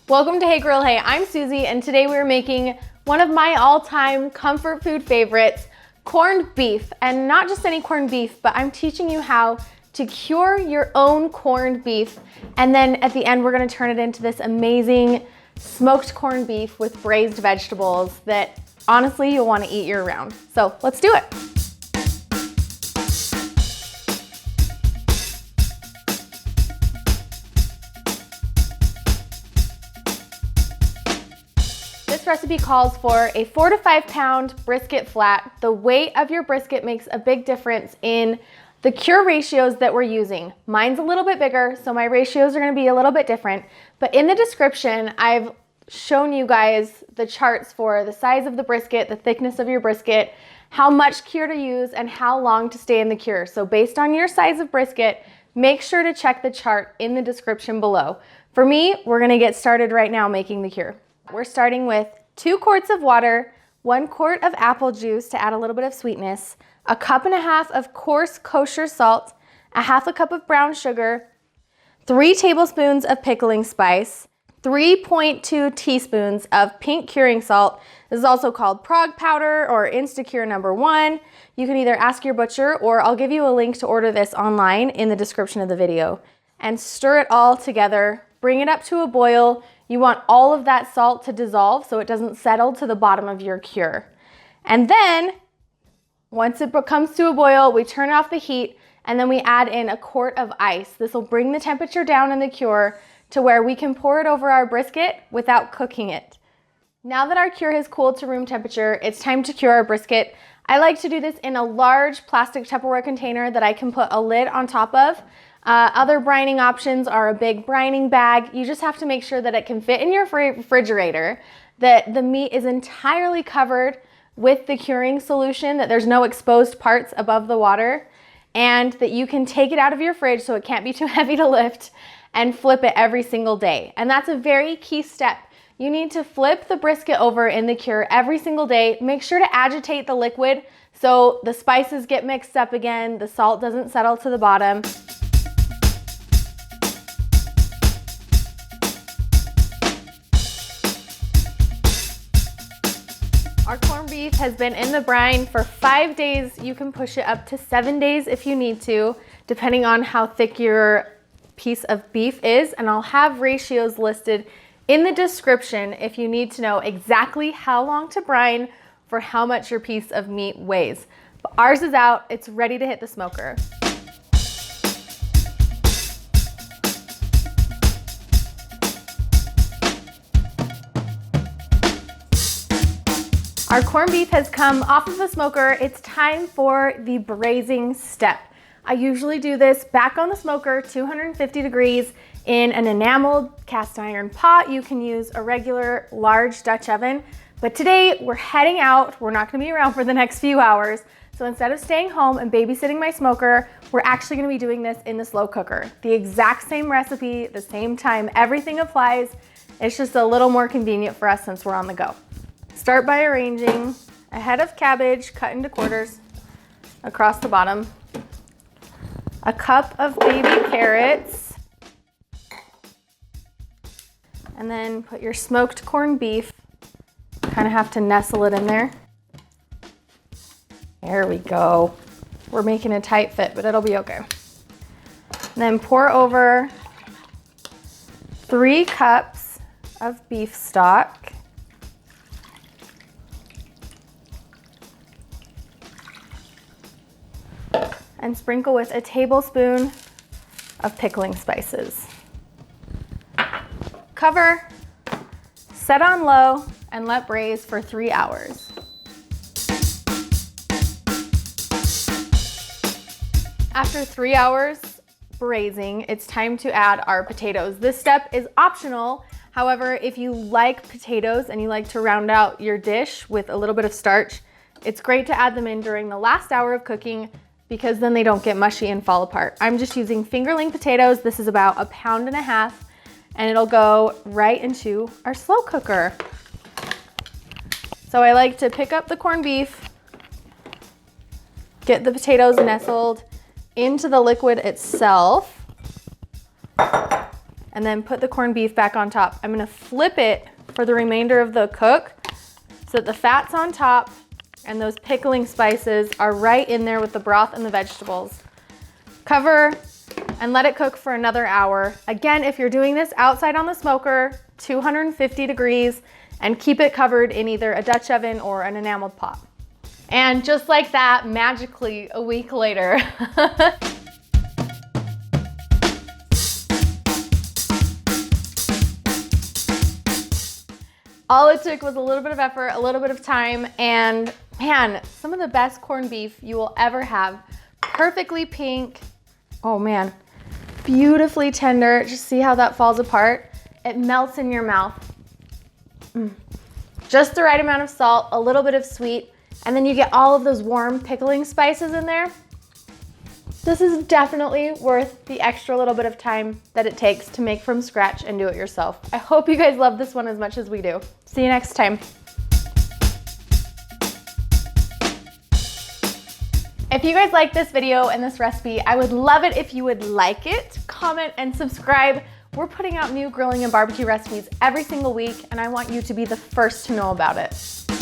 Welcome to Hey Girl Hey, I'm Susie, and today we're making one of my all-time comfort food favorites, corned beef. And not just any corned beef, but I'm teaching you how to cure your own corned beef. And then at the end, we're gonna turn it into this amazing smoked corned beef with braised vegetables that honestly you'll wanna eat year-round. So let's do it. This recipe calls for a 4 to 5 pound brisket flat. The weight of your brisket makes a big difference in the cure ratios that we're using. Mine's a little bit bigger, so my ratios are gonna be a little bit different. But in the description, I've shown you guys the charts for the size of the brisket, the thickness of your brisket, how much cure to use, and how long to stay in the cure. So based on your size of brisket, make sure to check the chart in the description below. For me, we're gonna get started right now making the cure. We're starting with 2 quarts of water, 1 quart of apple juice to add a little bit of sweetness, a 1.5 cups of coarse kosher salt, a 1/2 cup of brown sugar, 3 tablespoons of pickling spice, 3.2 teaspoons of pink curing salt. This is also called Prague powder or Instacure #1. You can either ask your butcher or I'll give you a link to order this online in the description of the video. And stir it all together, bring it up to a boil. You want all of that salt to dissolve so it doesn't settle to the bottom of your cure. And then, once it comes to a boil, we turn off the heat and then we add in a quart of ice. This will bring the temperature down in the cure to where we can pour it over our brisket without cooking it. Now that our cure has cooled to room temperature, it's time to cure our brisket. I like to do this in a large plastic Tupperware container that I can put a lid on top of. Other brining options are a big brining bag. You just have to make sure that it can fit in your refrigerator, that the meat is entirely covered with the curing solution, that there's no exposed parts above the water, and that you can take it out of your fridge so it can't be too heavy to lift and flip it every single day. And that's a very key step. You need to flip the brisket over in the cure every single day. Make sure to agitate the liquid so the spices get mixed up again, the salt doesn't settle to the bottom. Our corned beef has been in the brine for 5 days. You can push it up to 7 days if you need to, depending on how thick your piece of beef is. And I'll have ratios listed in the description if you need to know exactly how long to brine for how much your piece of meat weighs. But ours is out, it's ready to hit the smoker. Our corned beef has come off of the smoker. It's time for the braising step. I usually do this back on the smoker, 250 degrees, in an enameled cast iron pot. You can use a regular large Dutch oven, but today we're heading out. We're not gonna be around for the next few hours. So instead of staying home and babysitting my smoker, we're actually gonna be doing this in the slow cooker. The exact same recipe, the same time, everything applies. It's just a little more convenient for us since we're on the go. Start by arranging a head of cabbage cut into quarters across the bottom, a cup of baby carrots, and then put your smoked corned beef. Kind of have to nestle it in there. There we go. We're making a tight fit, but it'll be okay. And then pour over 3 cups of beef stock. And sprinkle with a tablespoon of pickling spices. Cover, set on low, and let braise for 3 hours. After 3 hours braising, it's time to add our potatoes. This step is optional. However, if you like potatoes and you like to round out your dish with a little bit of starch, it's great to add them in during the last hour of cooking because then they don't get mushy and fall apart. I'm just using fingerling potatoes. This is about 1.5 pounds, and it'll go right into our slow cooker. So I like to pick up the corned beef, get the potatoes nestled into the liquid itself, and then put the corned beef back on top. I'm gonna flip it for the remainder of the cook so that the fat's on top and those pickling spices are right in there with the broth and the vegetables. Cover and let it cook for another hour. Again, if you're doing this outside on the smoker, 250 degrees, and keep it covered in either a Dutch oven or an enameled pot. And just like that, magically, a week later, all it took was a little bit of effort, a little bit of time, and man, some of the best corned beef you will ever have. Perfectly pink. Oh man, beautifully tender. Just see how that falls apart. It melts in your mouth. Just the right amount of salt, a little bit of sweet, and then you get all of those warm pickling spices in there. This is definitely worth the extra little bit of time that it takes to make from scratch and do it yourself. I hope you guys love this one as much as we do. See you next time. If you guys like this video and this recipe, I would love it if you would like it, comment, and subscribe. We're putting out new grilling and barbecue recipes every single week, and I want you to be the first to know about it.